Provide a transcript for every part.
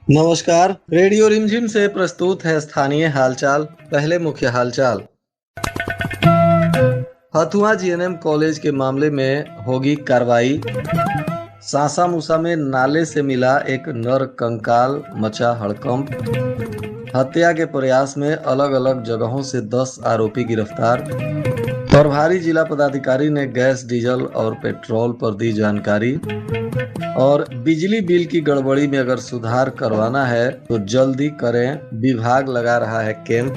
नमस्कार। रेडियो रिमझिम से प्रस्तुत है स्थानीय हालचाल। पहले मुख्य हालचाल। हथुआ जीएनएम कॉलेज के मामले में होगी कार्रवाई। सासा मूसा में नाले से मिला एक नर कंकाल, मचा हड़कंप। हत्या के प्रयास में अलग अलग जगहों से 10 आरोपी गिरफ्तार। प्रभारी जिला पदाधिकारी ने गैस, डीजल और पेट्रोल पर दी जानकारी। और बिजली बिल की गड़बड़ी में अगर सुधार करवाना है तो जल्दी करें, विभाग लगा रहा है कैंप।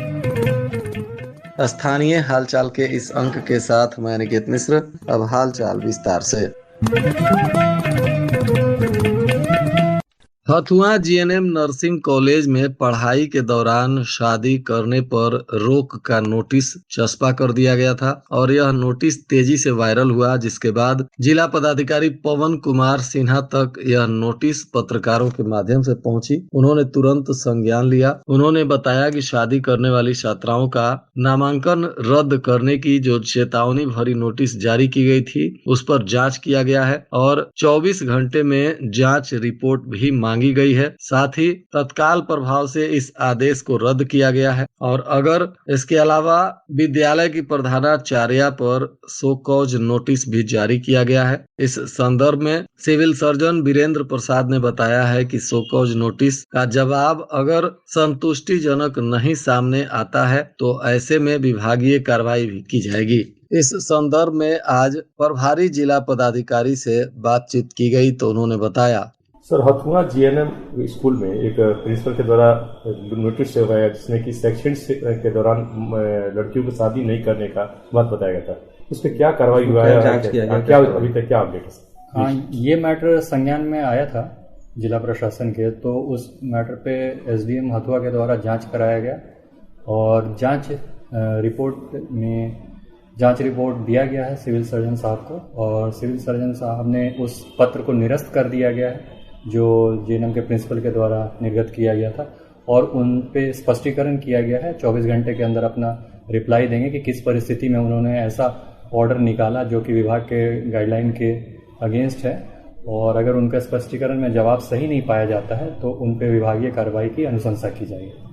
स्थानीय हालचाल के इस अंक के साथ मैं निकेत मिश्र। अब हालचाल विस्तार से। हथुआ जीएनएम नर्सिंग कॉलेज में पढ़ाई के दौरान शादी करने पर रोक का नोटिस चस्पा कर दिया गया था और यह नोटिस तेजी से वायरल हुआ, जिसके बाद जिला पदाधिकारी पवन कुमार सिन्हा तक यह नोटिस पत्रकारों के माध्यम से पहुंची। उन्होंने तुरंत संज्ञान लिया। उन्होंने बताया कि शादी करने वाली छात्राओं का नामांकन रद्द करने की जो चेतावनी भरी नोटिस जारी की गई थी उस पर जांच किया गया है और 24 घंटे में जांच रिपोर्ट भी मांगी गई है। साथ ही तत्काल प्रभाव से इस आदेश को रद्द किया गया है और अगर इसके अलावा विद्यालय की प्रधानाचार्या पर सो कॉज नोटिस भी जारी किया गया है। इस संदर्भ में सिविल सर्जन वीरेंद्र प्रसाद ने बताया है कि सो कॉज नोटिस का जवाब अगर संतुष्टिजनक नहीं सामने आता है तो ऐसे में विभागीय कार्रवाई भी की जाएगी। इस संदर्भ में आज प्रभारी जिला पदाधिकारी से बातचीत की गई तो उन्होंने बताया, सर, हथुआ जीएनएम स्कूल में एक प्रिंसिपल के द्वारा नोटिस हुआ है जिसने कि शैक्षणिक के दौरान लड़कियों को शादी नहीं करने का बात बताया गया था। उस पर क्या कार्रवाई हुआ है, क्या अभी तक क्या अपडेट है? हाँ, ये मैटर संज्ञान में आया था जिला प्रशासन के, तो उस मैटर पे एसडीएम हथुआ के द्वारा जांच कराया गया और जांच रिपोर्ट दिया गया है सिविल सर्जन साहब को और सिविल सर्जन साहब ने उस पत्र को निरस्त कर दिया गया है जो जीएनएम के प्रिंसिपल के द्वारा निर्गत किया गया था और उन पे स्पष्टीकरण किया गया है। 24 घंटे के अंदर अपना रिप्लाई देंगे कि किस परिस्थिति में उन्होंने ऐसा ऑर्डर निकाला जो कि विभाग के गाइडलाइन के अगेंस्ट है और अगर उनका स्पष्टीकरण में जवाब सही नहीं पाया जाता है तो उन पे विभागीय कार्रवाई की अनुशंसा की जाएगी।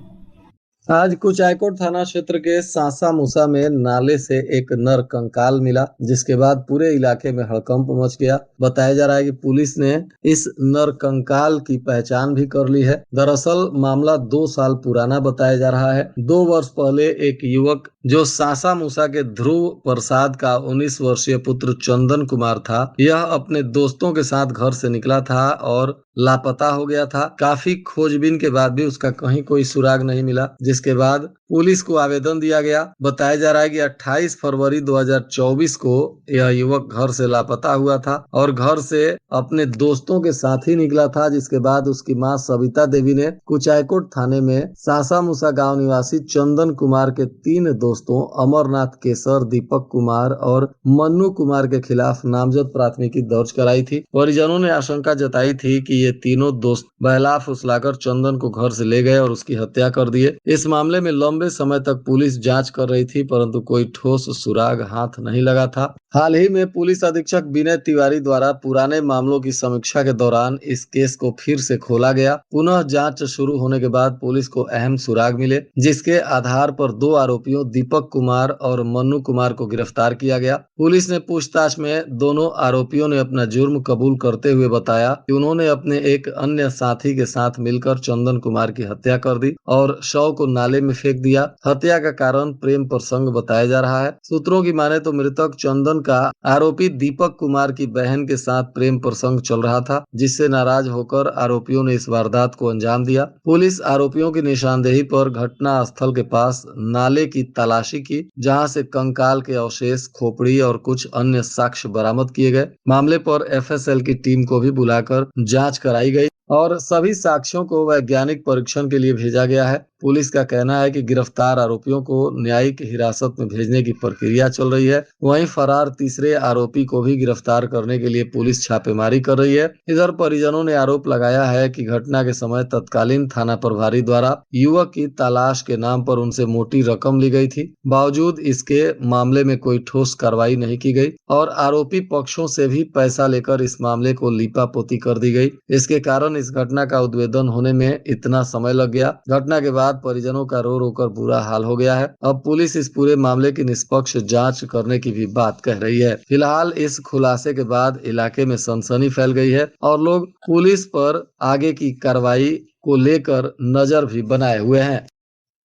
आज कुचायकोट थाना क्षेत्र के सासा मूसा में नाले से एक नर कंकाल मिला, जिसके बाद पूरे इलाके में हड़कंप मच गया। बताया जा रहा है कि पुलिस ने इस नर कंकाल की पहचान भी कर ली है। दरअसल मामला 2 साल पुराना बताया जा रहा है। 2 वर्ष पहले एक युवक जो सासा मूसा के ध्रुव प्रसाद का 19 वर्षीय पुत्र चंदन कुमार था, यह अपने दोस्तों के साथ घर से निकला था और लापता हो गया था। काफी खोजबीन के बाद भी उसका कहीं कोई सुराग नहीं मिला, जिसके बाद पुलिस को आवेदन दिया गया। बताया जा रहा है कि 28 फरवरी 2024 को यह युवक घर से लापता हुआ था और घर से अपने दोस्तों के साथ ही निकला था, जिसके बाद उसकी मां सविता देवी ने कुचायकोट थाने में सासा मूसा गांव निवासी चंदन कुमार के 3 दोस्तों अमरनाथ केसर, दीपक कुमार और मन्नू कुमार के खिलाफ नामजद प्राथमिकी दर्ज कराई थी। परिजनों ने आशंका जताई थी कि ये तीनों दोस्त बहला फुसलाकर चंदन को घर से ले गए और उसकी हत्या कर दिए। इस मामले में लंबे समय तक पुलिस जांच कर रही थी, परंतु कोई ठोस सुराग हाथ नहीं लगा था। हाल ही में पुलिस अधीक्षक विनय तिवारी द्वारा पुराने मामलों की समीक्षा के दौरान इस केस को फिर से खोला गया। पुनः जांच शुरू होने के बाद पुलिस को अहम सुराग मिले, जिसके आधार पर 2 आरोपियों दीपक कुमार और मन्नू कुमार को गिरफ्तार किया गया। पुलिस ने पूछताछ में दोनों आरोपियों ने अपना जुर्म कबूल करते हुए बताया कि उन्होंने अपने एक अन्य साथी के साथ मिलकर चंदन कुमार की हत्या कर दी और शव को नाले में फेंक दिया। हत्या का कारण प्रेम प्रसंग बताया जा रहा है। सूत्रों की माने तो मृतक चंदन का आरोपी दीपक कुमार की बहन के साथ प्रेम प्रसंग चल रहा था, जिससे नाराज होकर आरोपियों ने इस वारदात को अंजाम दिया। पुलिस आरोपियों की निशानदेही पर घटना स्थल के पास नाले की तलाशी की, जहां से कंकाल के अवशेष, खोपड़ी और कुछ अन्य साक्ष्य बरामद किए गए। मामले पर एफएसएल की टीम को भी बुलाकर जांच कराई गई और सभी साक्ष्यों को वैज्ञानिक परीक्षण के लिए भेजा गया है। पुलिस का कहना है कि गिरफ्तार आरोपियों को न्यायिक हिरासत में भेजने की प्रक्रिया चल रही है। वहीं फरार तीसरे आरोपी को भी गिरफ्तार करने के लिए पुलिस छापेमारी कर रही है। इधर परिजनों ने आरोप लगाया है कि घटना के समय तत्कालीन थाना प्रभारी द्वारा युवक की तलाश के नाम पर उनसे मोटी रकम ली गई थी। बावजूद इसके मामले में कोई ठोस कार्रवाई नहीं की गई और आरोपी पक्षों से भी पैसा लेकर इस मामले को लीपापोती कर दी गई। इसके कारण इस घटना का उद्भेदन होने में इतना समय लग गया। घटना के बाद परिजनों का रो रो कर बुरा हाल हो गया है। अब पुलिस इस पूरे मामले की निष्पक्ष जांच करने की भी बात कह रही है। फिलहाल इस खुलासे के बाद इलाके में सनसनी फैल गई है और लोग पुलिस पर आगे की कार्रवाई को लेकर नजर भी बनाए हुए हैं।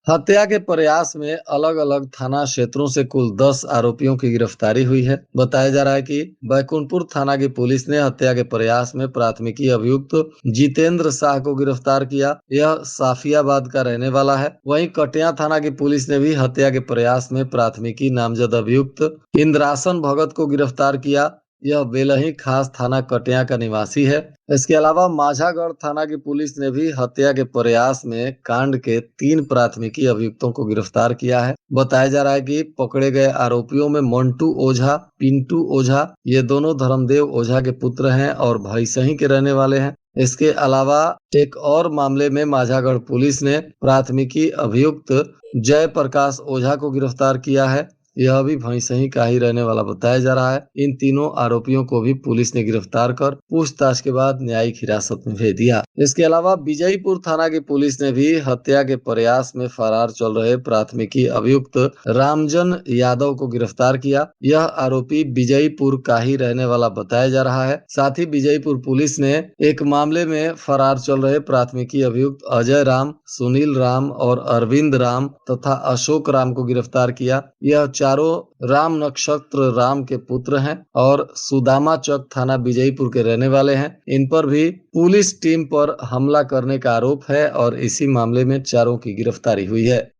हत्या के प्रयास में अलग अलग थाना क्षेत्रों से कुल 10 आरोपियों की गिरफ्तारी हुई है। बताया जा रहा है कि बैकुंठपुर थाना की पुलिस ने हत्या के प्रयास में प्राथमिकी अभियुक्त जितेंद्र शाह को गिरफ्तार किया। यह साफियाबाद का रहने वाला है। वहीं कटिया थाना की पुलिस ने भी हत्या के प्रयास में प्राथमिकी नामजद अभियुक्त इंद्रासन भगत को गिरफ्तार किया। यह बेलही खास थाना कटिया का निवासी है। इसके अलावा माझागढ़ थाना की पुलिस ने भी हत्या के प्रयास में कांड के 3 प्राथमिकी अभियुक्तों को गिरफ्तार किया है। बताया जा रहा है कि पकड़े गए आरोपियों में मंटू ओझा, पिंटू ओझा, ये दोनों धर्मदेव ओझा के पुत्र हैं और भैंसही के रहने वाले हैं। इसके अलावा एक और मामले में माझागढ़ पुलिस ने प्राथमिकी अभियुक्त जय प्रकाश ओझा को गिरफ्तार किया है। यह भी भैंसही का ही रहने वाला बताया जा रहा है। इन तीनों आरोपियों को भी पुलिस ने गिरफ्तार कर पूछताछ के बाद न्यायिक हिरासत में भेज दिया। इसके अलावा विजयपुर थाना की पुलिस ने भी हत्या के प्रयास में फरार चल रहे प्राथमिकी अभियुक्त रामजन यादव को गिरफ्तार किया। यह आरोपी विजयपुर का ही रहने वाला बताया जा रहा है। साथ ही विजयपुर पुलिस ने एक मामले में फरार चल रहे प्राथमिकी अभियुक्त अजय राम, सुनील राम और अरविंद राम तथा अशोक राम को गिरफ्तार किया। यह चारों राम नक्षत्र राम के पुत्र हैं और सुदामा चक थाना विजयपुर के रहने वाले हैं। इन पर भी पुलिस टीम पर हमला करने का आरोप है और इसी मामले में चारों की गिरफ्तारी हुई है।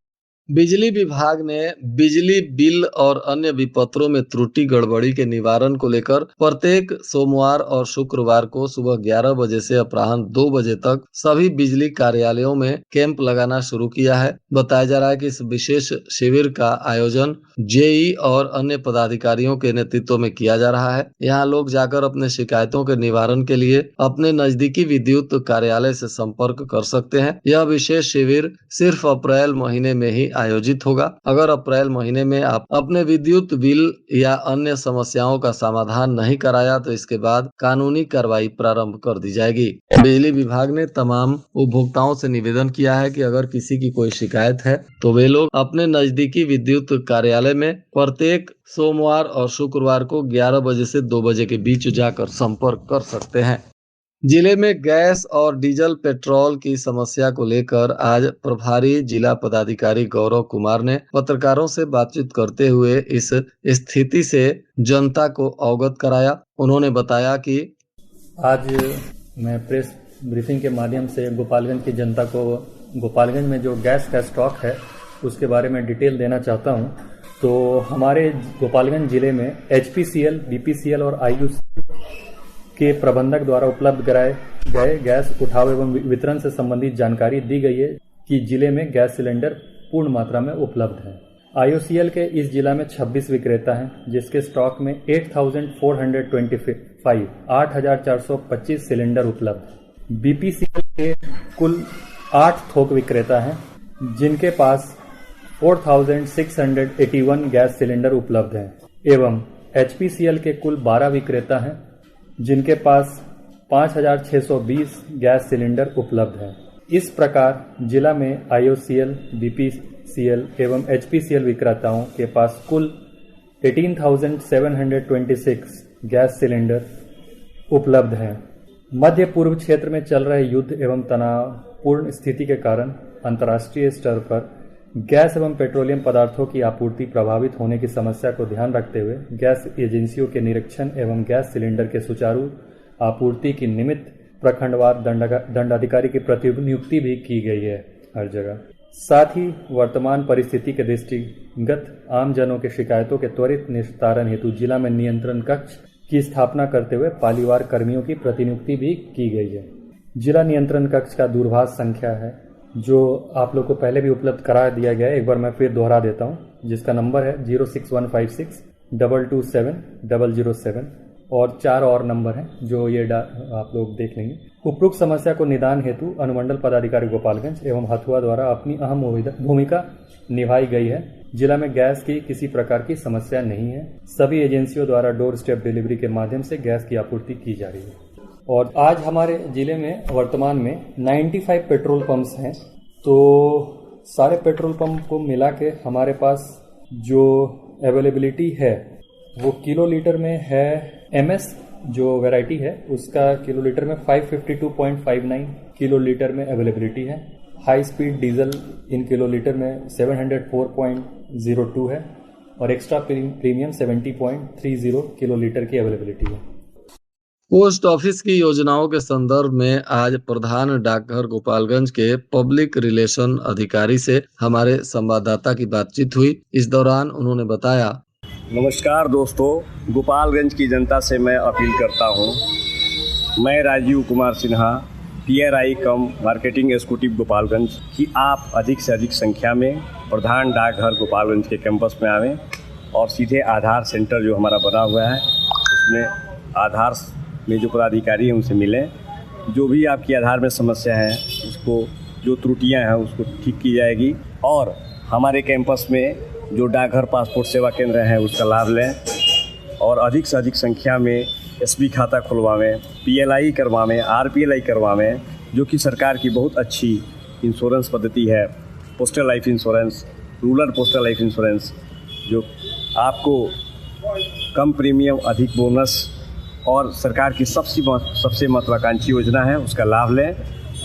बिजली विभाग ने बिजली बिल और अन्य विपत्रों में त्रुटि गड़बड़ी के निवारण को लेकर प्रत्येक सोमवार और शुक्रवार को सुबह 11 बजे से अपराह्न 2 बजे तक सभी बिजली कार्यालयों में कैंप लगाना शुरू किया है। बताया जा रहा है कि इस विशेष शिविर का आयोजन जेई और अन्य पदाधिकारियों के नेतृत्व में किया जा रहा है। यहाँ लोग जाकर अपने शिकायतों के निवारण के लिए अपने नजदीकी विद्युत कार्यालय से संपर्क कर सकते हैं। यह विशेष शिविर सिर्फ अप्रैल महीने में ही आयोजित होगा। अगर अप्रैल महीने में आप अपने विद्युत बिल या अन्य समस्याओं का समाधान नहीं कराया तो इसके बाद कानूनी कार्रवाई प्रारंभ कर दी जाएगी। बिजली विभाग ने तमाम उपभोक्ताओं से निवेदन किया है कि अगर किसी की कोई शिकायत है तो वे लोग अपने नजदीकी विद्युत कार्यालय में प्रत्येक सोमवार और शुक्रवार को 11 बजे से 2 बजे के बीच जाकर संपर्क कर सकते हैं। जिले में गैस और डीजल पेट्रोल की समस्या को लेकर आज प्रभारी जिला पदाधिकारी गौरव कुमार ने पत्रकारों से बातचीत करते हुए इस स्थिति से जनता को अवगत कराया। उन्होंने बताया कि आज मैं प्रेस ब्रीफिंग के माध्यम से गोपालगंज की जनता को गोपालगंज में जो गैस का स्टॉक है उसके बारे में डिटेल देना चाहता हूं। तो हमारे गोपालगंज जिले में HPCL, BPCL और IUCL के प्रबंधक द्वारा उपलब्ध कराए गए गैस उठाव एवं वितरण से संबंधित जानकारी दी गई है कि जिले में गैस सिलेंडर पूर्ण मात्रा में उपलब्ध है। IOCL के इस जिला में 26 विक्रेता हैं जिसके स्टॉक में 8,425 सिलेंडर उपलब्ध है। BPCL के कुल 8 थोक विक्रेता हैं जिनके पास 4,681 गैस सिलेंडर उपलब्ध हैं एवं HPCL के कुल 12 विक्रेता हैं जिनके पास 5,620 गैस सिलेंडर उपलब्ध है। इस प्रकार जिला में IOCL, BPCL एवं HPCL विक्रेताओं के पास कुल 18,726 गैस सिलेंडर उपलब्ध हैं। मध्य पूर्व क्षेत्र में चल रहे युद्ध एवं तनावपूर्ण स्थिति के कारण अंतर्राष्ट्रीय स्तर पर गैस एवं पेट्रोलियम पदार्थों की आपूर्ति प्रभावित होने की समस्या को ध्यान रखते हुए गैस एजेंसियों के निरीक्षण एवं गैस सिलेंडर के सुचारू आपूर्ति की निमित्त प्रखंडवार दंडाधिकारी की प्रतिनियुक्ति भी की गई है हर जगह। साथ ही वर्तमान परिस्थिति के दृष्टिगत आम जनों के शिकायतों के त्वरित निस्तारण हेतु जिला में नियंत्रण कक्ष की स्थापना करते हुए पालीवार कर्मियों की प्रतिनियुक्ति भी की गई है। जिला नियंत्रण कक्ष का दूरभाष संख्या है जो आप लोग को पहले भी उपलब्ध करा दिया गया है। एक बार मैं फिर दोहरा देता हूँ, जिसका नंबर है 06156 227 007 और 4 और नंबर हैं जो ये आप लोग देख लेंगे। उपरोक्त समस्या को निदान हेतु अनुमंडल पदाधिकारी गोपालगंज एवं हथुआ द्वारा अपनी अहम भूमिका निभाई गई है। जिला में गैस की किसी प्रकार की समस्या नहीं है। सभी एजेंसियों द्वारा डोर स्टेप डिलीवरी के माध्यम से गैस की आपूर्ति की जा रही है। और आज हमारे जिले में वर्तमान में 95 पेट्रोल पंप्स हैं। तो सारे पेट्रोल पंप को मिला के हमारे पास जो अवेलेबिलिटी है वो किलो लीटर में है। MS जो वैरायटी है उसका किलो लीटर में 552.59 किलो लीटर में अवेलेबिलिटी है। High speed diesel in kilo litre में 704.02 है और एक्स्ट्रा प्रीमियम 70.30 किलो लीटर की अवेलेबिलिटी है। पोस्ट ऑफिस की योजनाओं के संदर्भ में आज प्रधान डाकघर गोपालगंज के पब्लिक रिलेशन अधिकारी से हमारे संवाददाता की बातचीत हुई। इस दौरान उन्होंने बताया, नमस्कार दोस्तों, गोपालगंज की जनता से मैं अपील करता हूं। मैं राजीव कुमार सिन्हा, PRI कम मार्केटिंग एग्जीक्यूटिव गोपालगंज, कि आप अधिक से अधिक संख्या में प्रधान डाकघर गोपालगंज के कैंपस में आवें और सीधे आधार सेंटर जो हमारा बना हुआ है उसमें आधार में जो पदाधिकारी हैं उनसे मिलें। जो भी आपकी आधार में समस्या है उसको, जो त्रुटियां हैं उसको ठीक की जाएगी और हमारे कैंपस में जो डाकघर पासपोर्ट सेवा केंद्र हैं उसका लाभ लें और अधिक से अधिक संख्या में SB खाता खुलवावें, PLI करवावें, RPLI करवावें, जो कि सरकार की बहुत अच्छी इंश्योरेंस पद्धति है। Postal life insurance, rural postal life insurance, जो आपको कम प्रीमियम अधिक बोनस और सरकार की सबसे महत्वाकांक्षी योजना है, उसका लाभ लें।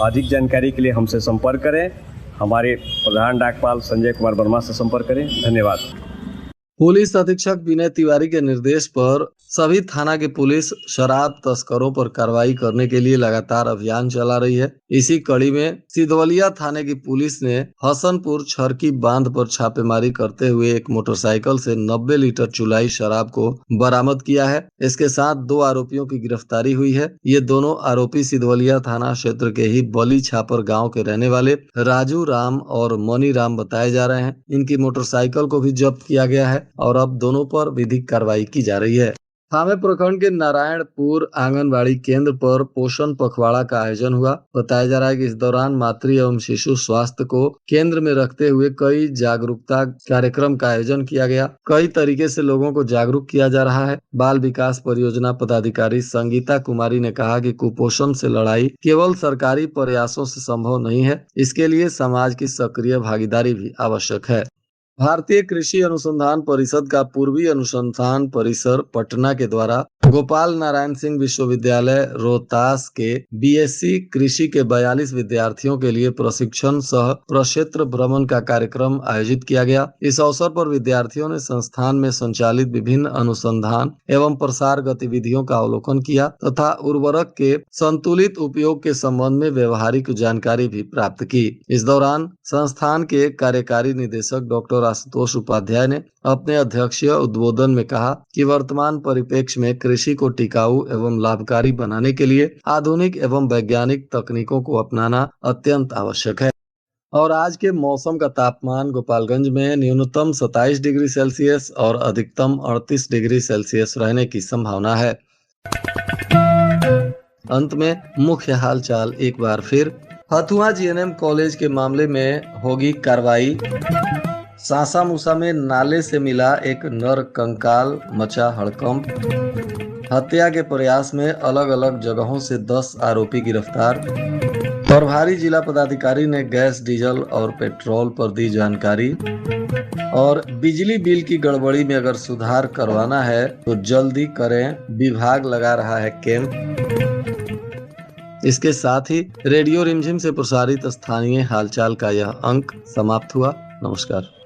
अधिक जानकारी के लिए हमसे संपर्क करें। हमारे प्रधान डाकपाल संजय कुमार वर्मा से संपर्क करें। धन्यवाद। पुलिस अधीक्षक विनय तिवारी के निर्देश पर सभी थाना की पुलिस शराब तस्करों पर कार्रवाई करने के लिए लगातार अभियान चला रही है। इसी कड़ी में सिधवलिया थाने की पुलिस ने हसनपुर छरकी बांध पर छापेमारी करते हुए एक मोटरसाइकिल से 90 लीटर चुलाई शराब को बरामद किया है। इसके साथ 2 आरोपियों की गिरफ्तारी हुई है। ये दोनों आरोपी सिधवलिया थाना क्षेत्र के ही बली छापर गाँव के रहने वाले राजू राम और मनी राम बताए जा रहे हैं। इनकी मोटरसाइकिल को भी जब्त किया गया है और अब दोनों पर विधिक कार्रवाई की जा रही है। थामे प्रखंड के नारायणपुर आंगनबाड़ी केंद्र पर पोषण पखवाड़ा का आयोजन हुआ। बताया जा रहा है कि इस दौरान मातृ एवं शिशु स्वास्थ्य को केंद्र में रखते हुए कई जागरूकता कार्यक्रम का आयोजन किया गया। कई तरीके से लोगों को जागरूक किया जा रहा है। बाल विकास परियोजना पदाधिकारी संगीता कुमारी ने कहा कि कुपोषण से लड़ाई केवल सरकारी प्रयासों से संभव नहीं है, इसके लिए समाज की सक्रिय भागीदारी भी आवश्यक है। भारतीय कृषि अनुसंधान परिषद का पूर्वी अनुसंधान परिसर पटना के द्वारा गोपाल नारायण सिंह विश्वविद्यालय रोहतास के BSc कृषि के 42 विद्यार्थियों के लिए प्रशिक्षण सह प्रक्षेत्र भ्रमण का कार्यक्रम आयोजित किया गया। इस अवसर पर विद्यार्थियों ने संस्थान में संचालित विभिन्न अनुसंधान एवं प्रसार गतिविधियों का अवलोकन किया तथा उर्वरक के संतुलित उपयोग के संबंध में व्यवहारिक जानकारी भी प्राप्त की। इस दौरान संस्थान के कार्यकारी निदेशक डॉक्टर आशुतोष उपाध्याय ने अपने अध्यक्षीय उद्बोधन में कहा कि वर्तमान परिप्रेक्ष्य में कृषि को टिकाऊ एवं लाभकारी बनाने के लिए आधुनिक एवं वैज्ञानिक तकनीकों को अपनाना अत्यंत आवश्यक है। और आज के मौसम का तापमान गोपालगंज में न्यूनतम 27 डिग्री सेल्सियस और अधिकतम 38 डिग्री सेल्सियस रहने की संभावना है। अंत में मुख्य हालचाल एक बार फिर। हथुआ GNM कॉलेज के मामले में होगी कार्रवाई। सासा मूसा में नाले से मिला एक नर कंकाल, मचा हड़कंप। हत्या के प्रयास में अलग अलग जगहों से 10 आरोपी गिरफ्तार। प्रभारी जिला पदाधिकारी ने गैस, डीजल और पेट्रोल पर दी जानकारी। और बिजली बिल की गड़बड़ी में अगर सुधार करवाना है तो जल्दी करें, विभाग लगा रहा है कैंप। इसके साथ ही रेडियो रिमझिम से प्रसारित स्थानीय हालचाल का यह अंक समाप्त हुआ। नमस्कार।